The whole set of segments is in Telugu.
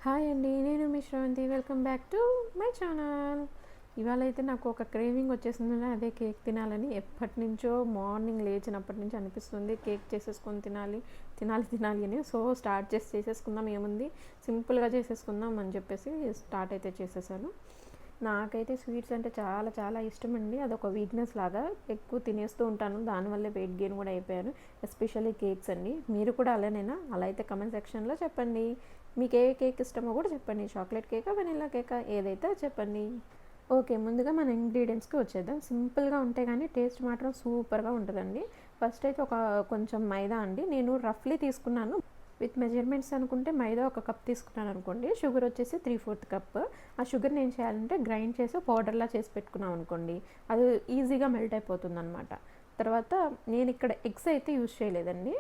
హాయ్ అండి, నేను మీ Sravanthi. Welcome back to my channel. ఇవాళ అయితే నాకు ఒక క్రేవింగ్ వచ్చేసింది, అదే కేక్ తినాలని. ఎప్పటి నుంచో మార్నింగ్ లేచినప్పటి నుంచి అనిపిస్తుంది కేక్ చేసేసుకొని తినాలి తినాలి తినాలి అని. సో స్టార్ట్ చేసేసుకుందాం, ఏముంది సింపుల్గా చేసేసుకుందాం అని చెప్పేసి స్టార్ట్ అయితే చేసేసాను. నాకైతే స్వీట్స్ అంటే చాలా చాలా ఇష్టం అండి. అదొక వీక్నెస్ లాగా ఎక్కువ తినేస్తూ ఉంటాను, దానివల్లే వెయిట్ గెయిన్ కూడా అయిపోయాను. ఎస్పెషల్లీ కేక్స్ అండి. మీరు కూడా అలానేనా? అలా అయితే కమెంట్ సెక్షన్లో చెప్పండి. మీకు ఏ కేక్ ఇష్టమో కూడా చెప్పండి. చాక్లెట్ కేకా, వెనిలా కేకా, ఏదైతే చెప్పండి. ఓకే, ముందుగా మన ఇంగ్రీడియంట్స్కి వచ్చేద్దాం. సింపుల్గా ఉంటే కానీ టేస్ట్ మాత్రం సూపర్గా ఉంటుందండి. ఫస్ట్ అయితే కొంచెం మైదా అండి. నేను రఫ్లీ తీసుకున్నాను. విత్ మెజర్మెంట్స్ అనుకుంటే మైదా ఒక కప్ తీసుకున్నాను అనుకోండి. షుగర్ వచ్చేసి 3/4 కప్. ఆ షుగర్ని ఏం చేయాలంటే గ్రైండ్ చేసి పౌడర్లా చేసి పెట్టుకున్నాం అనుకోండి, అది ఈజీగా మెల్ట్ అయిపోతుంది అనమాట. తర్వాత నేను ఇక్కడ ఎగ్స్ అయితే యూజ్ చేయలేదండి.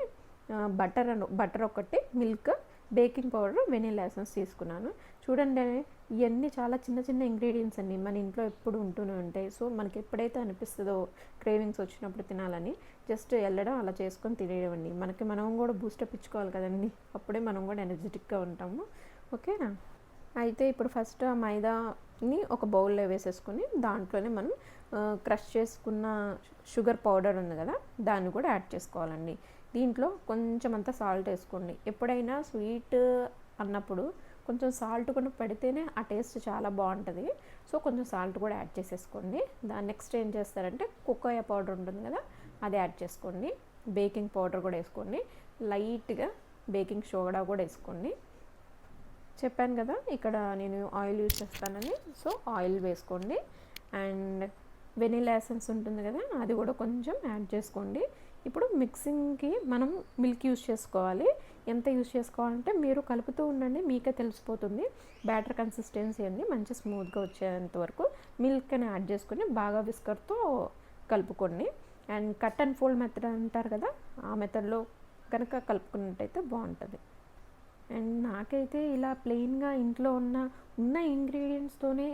బటర్ ఒకటి, milk, baking powder, vanilla essence తీసుకున్నాను. చూడండి, ఇవన్నీ చాలా చిన్న చిన్న ఇంగ్రీడియంట్స్ అండి, మన ఇంట్లో ఎప్పుడు ఉంటూనే ఉంటాయి. సో మనకి ఎప్పుడైతే అనిపిస్తుందో క్రేవింగ్స్ వచ్చినప్పుడు తినాలని జస్ట్ వెళ్ళడం, అలా చేసుకొని తినేయమండి. మనం కూడా బూస్టప్ ఇచ్చుకోవాలి కదండి, అప్పుడే మనం కూడా ఎనర్జెటిక్గా ఉంటాము. ఓకేనా? అయితే ఇప్పుడు ఫస్ట్ ఆ మైదాని ఒక బౌల్లో వేసేసుకొని దాంట్లోనే మనం క్రష్ చేసుకున్న షుగర్ పౌడర్ ఉంది కదా, దాన్ని కూడా యాడ్ చేసుకోవాలండి. దీంట్లో కొంచెం అంతా సాల్ట్ వేసుకోండి. ఎప్పుడైనా స్వీట్ అన్నప్పుడు కొంచెం సాల్ట్ కూడా పెడితేనే ఆ టేస్ట్ చాలా బాగుంటుంది. సో కొంచెం సాల్ట్ కూడా యాడ్ చేసేసుకోండి. దాని నెక్స్ట్ ఏం చేస్తారంటే కోకోయా పౌడర్ ఉంటుంది కదా, అది యాడ్ చేసుకోండి. బేకింగ్ పౌడర్ కూడా వేసుకోండి. లైట్గా బేకింగ్ సోడా కూడా వేసుకోండి. చెప్పాను కదా ఇక్కడ నేను ఆయిల్ యూజ్ చేస్తానని, సో ఆయిల్ వేసుకోండి. అండ్ వెనిలా ఎసెన్స్ ఉంటుంది కదా, అది కూడా కొంచెం యాడ్ చేసుకోండి. ఇప్పుడు మిక్సింగ్కి మనం మిల్క్ యూజ్ చేసుకోవాలి. ఎంత యూజ్ చేసుకోవాలంటే మీరు కలుపుతూ ఉండండి, మీకే తెలిసిపోతుంది బ్యాటర్ కన్సిస్టెన్సీ అన్ని మంచి స్మూత్గా వచ్చేంత వరకు మిల్క్ని యాడ్ చేసుకొని బాగా విస్కర్తో కలుపుకోండి. And cut and fold method అంటారు కదా, ఆ మెథడ్లో కనుక కలుపుకున్నట్టయితే బాగుంటుంది. అండ్ నాకైతే ఇలా ప్లెయిన్గా ఇంట్లో ఉన్న ఇంగ్రీడియంట్స్తోనే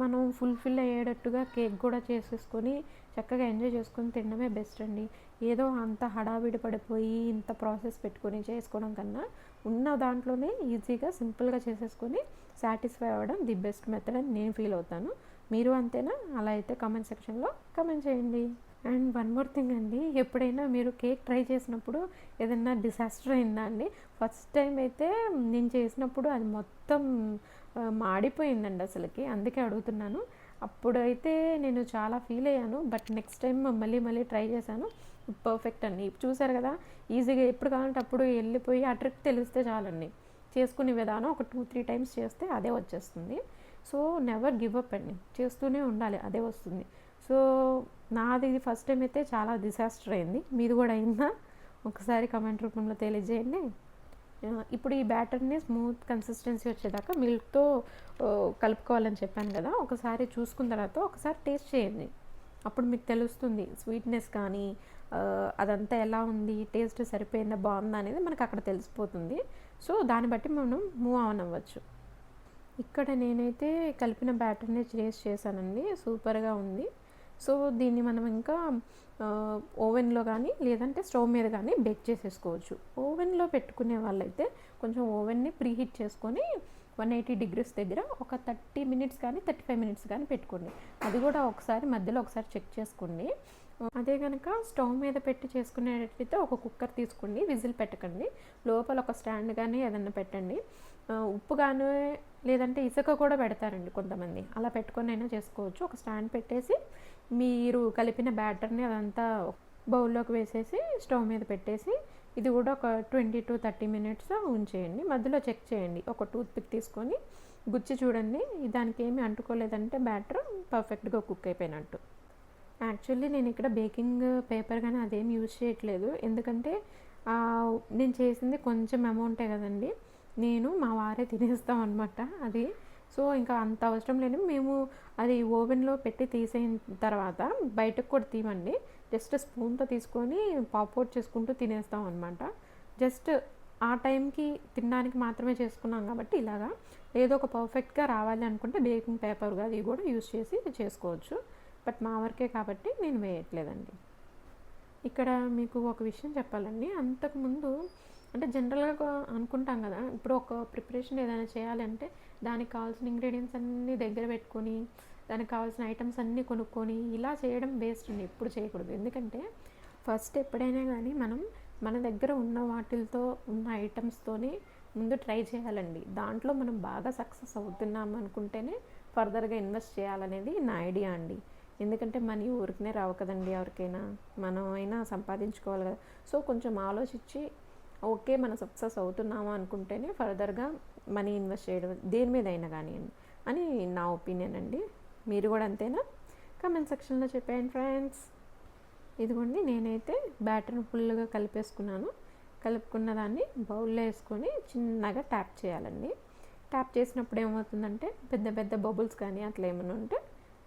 మనం ఫుల్ఫిల్ అయ్యేటట్టుగా కేక్ కూడా చేసేసుకొని చక్కగా ఎంజాయ్ చేసుకొని తినడమే బెస్ట్ అండి. ఏదో అంత హడావిడి పడిపోయి ఇంత ప్రాసెస్ పెట్టుకొని చేసుకోవడం కన్నా ఉన్న దాంట్లోనే ఈజీగా సింపుల్గా చేసేసుకొని సాటిస్ఫై అవ్వడం ది బెస్ట్ మెథడ్ అని నేను ఫీల్ అవుతాను. మీరు అంతేనా? అలా అయితే కామెంట్ సెక్షన్లో కామెంట్ చేయండి. అండ్ వన్ మోర్ థింగ్ అండి, ఎప్పుడైనా మీరు కేక్ ట్రై చేసినప్పుడు ఏదైనా డిసాస్టర్ అయిందా అండి? ఫస్ట్ టైం అయితే నేను చేసినప్పుడు అది మొత్తం మాడిపోయిందండి అసలుకి, అందుకే అడుగుతున్నాను. అప్పుడైతే నేను చాలా ఫీల్ అయ్యాను, బట్ నెక్స్ట్ టైం మళ్ళీ ట్రై చేశాను. పర్ఫెక్ట్ అండి. చూసారు కదా, ఈజీగా ఎప్పుడు కావాలంటే అప్పుడు వెళ్ళిపోయి ఆ ట్రిక్ తెలిస్తే చాలండి. చేసుకునే విధానం ఒక 2-3 టైమ్స్ చేస్తే అదే వచ్చేస్తుంది. సో నెవర్ గివ్ అప్ అండి, చేస్తూనే ఉండాలి, అదే వస్తుంది. సో నాది ఇది ఫస్ట్ టైం అయితే చాలా డిసాస్టర్ అయింది. మీది కూడా అయిందా? ఒకసారి కమెంట్ రూపంలో తెలియజేయండి. ఇప్పుడు ఈ బ్యాటర్ని స్మూత్ కన్సిస్టెన్సీ వచ్చేదాకా మిల్క్తో కలుపుకోవాలని చెప్పాను కదా, ఒకసారి చూసుకున్న తర్వాత ఒకసారి టేస్ట్ చేయండి. అప్పుడు మీకు తెలుస్తుంది స్వీట్నెస్ కానీ అదంతా ఎలా ఉంది, టేస్ట్ సరిపోయిందా, బాగుందా అనేది మనకు అక్కడ తెలిసిపోతుంది. సో దాన్ని బట్టి మనం మూవ్ ఆన్ అవ్వచ్చు. ఇక్కడ నేనైతే కలిపిన బ్యాటర్ని టేస్ట్ చేశానండి, సూపర్గా ఉంది. సో దీన్ని మనం ఇంకా ఓవెన్లో కానీ లేదంటే స్టవ్ మీద కానీ బేక్ చేసేసుకోవచ్చు. ఓవెన్లో పెట్టుకునే వాళ్ళైతే కొంచెం ఓవెన్ని ప్రీహీట్ చేసుకొని 180 degrees దగ్గర ఒక 30 minutes కానీ 35 minutes కానీ పెట్టుకోండి. అది కూడా మధ్యలో ఒకసారి చెక్ చేసుకోండి. అదే కనుక స్టవ్ మీద పెట్టి చేసుకునేటట్టయితే ఒక కుక్కర్ తీసుకోండి, విజిల్ పెట్టకండి. లోపల ఒక స్టాండ్ కానీ ఏదన్నా పెట్టండి. ఉప్పు కానీ లేదంటే ఇసుక కూడా పెడతారండి కొంతమంది, అలా పెట్టుకొని అయినా చేసుకోవచ్చు. ఒక స్టాండ్ పెట్టేసి మీరు కలిపిన బ్యాటర్ని అదంతా బౌల్లోకి వేసేసి స్టవ్ మీద పెట్టేసి ఇది కూడా ఒక 20 to 30 minutes ఉంచేయండి. మధ్యలో చెక్ చేయండి, ఒక టూత్ పిక్ తీసుకొని గుచ్చి చూడండి, దానికి ఏమీ అంటుకోలేదంటే బ్యాటర్ పర్ఫెక్ట్గా కుక్ అయిపోయినట్టు. యాక్చువల్లీ నేను ఇక్కడ బేకింగ్ పేపర్ కానీ అదేం యూజ్ చేయట్లేదు, ఎందుకంటే నేను చేసింది కొంచెం అమౌంటే కదండి, నేను మా వారే తినేస్తాం అనమాట అది. సో ఇంకా అంత అవసరం లేదు. మేము అది ఓవెన్లో పెట్టి తీసిన తర్వాత బయటకు కూడా తీయమండి, జస్ట్ స్పూన్తో తీసుకొని పాప్అవుట్ చేసుకుంటూ తినేస్తాం అనమాట. జస్ట్ ఆ టైంకి తినడానికి మాత్రమే చేసుకున్నాం కాబట్టి ఇలాగా. ఏదో ఒక పర్ఫెక్ట్గా రావాలి అనుకుంటే బేకింగ్ పేపర్ అది కూడా యూజ్ చేసి చేసుకోవచ్చు, బట్ మా వరకే కాబట్టి నేను వేయట్లేదండి. ఇక్కడ మీకు ఒక విషయం చెప్పాలండి, అంతకుముందు అంటే జనరల్గా అనుకుంటాం కదా, ఇప్పుడు ఒక ప్రిపరేషన్ ఏదైనా చేయాలంటే దానికి కావాల్సిన ఇంగ్రీడియంట్స్ అన్నీ దగ్గర పెట్టుకొని దానికి కావాల్సిన ఐటమ్స్ అన్నీ కొనుక్కొని ఇలా చేయడం వేస్ట్ అండి, ఎప్పుడు చేయకూడదు. ఎందుకంటే ఫస్ట్ ఎప్పుడైనా కానీ మనం మన దగ్గర ఉన్న వాటితో ఉన్న ఐటమ్స్తోనే ముందు ట్రై చేయాలండి. దాంట్లో మనం బాగా సక్సెస్ అవుతున్నాం అనుకుంటేనే ఫర్దర్గా ఇన్వెస్ట్ చేయాలనేది నా ఐడియా అండి. ఎందుకంటే మనీ ఊరికనే రావు కదండి, ఎవరికైనా మనం అయినా సంపాదించుకోవాలి కదా. సో కొంచెం ఆలోచించి ఓకే మనం సక్సెస్ అవుతున్నామా అనుకుంటేనే ఫర్దర్గా మనీ ఇన్వెస్ట్ చేయడం దేని మీద అయినా కానివ్వండి అని నా ఒపీనియన్ అండి. మీరు కూడా అంతేనా? కమెంట్ సెక్షన్లో చెప్పేయండి ఫ్రెండ్స్. ఇదిగోండి, నేనైతే బ్యాటర్ని ఫుల్గా కలిపేసుకున్నాను. కలుపుకున్న దాన్ని బౌల్లో వేసుకొని చిన్నగా ట్యాప్ చేయాలండి. ట్యాప్ చేసినప్పుడు ఏమవుతుందంటే పెద్ద పెద్ద బబుల్స్ కానీ అట్లా ఏమైనా ఉంటే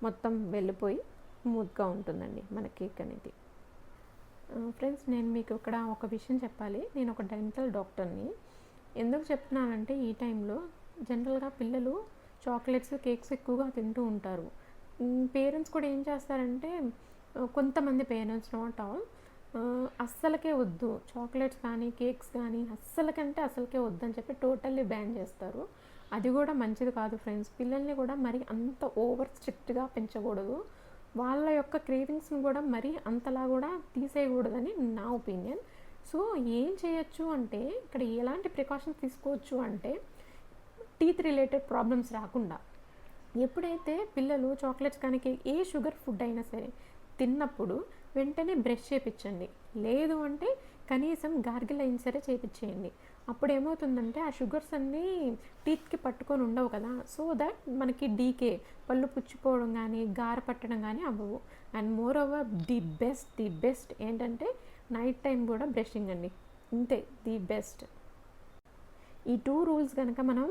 మొత్తం వెళ్ళిపోయి స్మూత్గా ఉంటుందండి మన కేక్ అనేది. ఫ్రెండ్స్, నేను మీకు ఇక్కడ ఒక విషయం చెప్పాలి. నేను ఒక డెంటల్ డాక్టర్ని. ఎందుకు చెప్తున్నానంటే ఈ టైంలో జనరల్గా పిల్లలు చాక్లెట్స్, కేక్స్ ఎక్కువగా తింటూ ఉంటారు. పేరెంట్స్ కూడా ఏం చేస్తారంటే, కొంతమంది పేరెంట్స్, నాట్ ఆల్, అస్సలకే వద్దు చాక్లెట్స్ కానీ కేక్స్ కానీ అస్సలకే వద్దని చెప్పి టోటల్లీ బ్యాన్ చేస్తారు. అది కూడా మంచిది కాదు ఫ్రెండ్స్. పిల్లల్ని కూడా మరి అంత ఓవర్ స్ట్రిక్ట్గా పెంచకూడదు. వాళ్ళ యొక్క క్రేవింగ్స్ని కూడా మరీ అంతలా కూడా తీసేయకూడదని నా ఒపీనియన్. సో ఏం చేయొచ్చు అంటే ఇక్కడ ఎలాంటి ప్రికాషన్స్ తీసుకోవచ్చు అంటే, టీత్ రిలేటెడ్ ప్రాబ్లమ్స్ రాకుండా ఎప్పుడైతే పిల్లలు చాక్లెట్స్ కానీ ఏ షుగర్ ఫుడ్ అయినా సరే తిన్నప్పుడు వెంటనే బ్రష్ చేయించండి. లేదు అంటే కనీసం గార్గిల్ అయిన సరే చేయించేయండి. అప్పుడు ఏమవుతుందంటే ఆ షుగర్స్ అన్నీ టీత్కి పట్టుకొని ఉండవు కదా. సో దట్ మనకి డీకే, పళ్ళు పుచ్చిపోవడం కానీ గార పట్టడం కానీ అవ్వవు. And more over the best ఏంటంటే నైట్ టైం కూడా బ్రషింగ్ అండి. ఇంతే ది బెస్ట్. ఈ 2 రూల్స్ కనుక మనం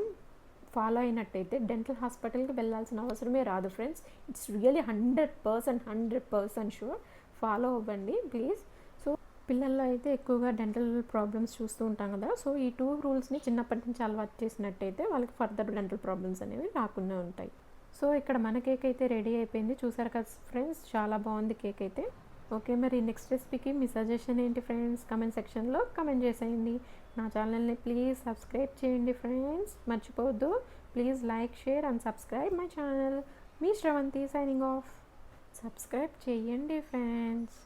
ఫాలో అయినట్టయితే డెంటల్ హాస్పిటల్కి వెళ్ళాల్సిన అవసరమే రాదు friends. It's really 100% sure. Follow అవ్వండి ప్లీజ్. సో పిల్లల్లో అయితే ఎక్కువగా డెంటల్ ప్రాబ్లమ్స్ చూస్తూ ఉంటాం కదా. సో ఈ 2 రూల్స్ని చిన్నప్పటి నుంచి అలవాటు చేసినట్టయితే వాళ్ళకి ఫర్దర్ డెంటల్ ప్రాబ్లమ్స్ అనేవి రాకుండా ఉంటాయి. సో ఇక్కడ మన కేక్ అయితే రెడీ అయిపోయింది. చూసారు కదా ఫ్రెండ్స్, చాలా బాగుంది కేక్ అయితే. ఓకే, మరి నెక్స్ట్ రెసిపీకి మీ సజెషన్ ఏంటి ఫ్రెండ్స్? కమెంట్ సెక్షన్లో కమెంట్ చేసేయండి. నా ఛానల్ని ప్లీజ్ సబ్స్క్రైబ్ చేయండి ఫ్రెండ్స్, మర్చిపోవద్దు. Please like, share and subscribe my channel. Me Sravanthi signing off. Subscribe చేయండి ఫ్రెండ్స్.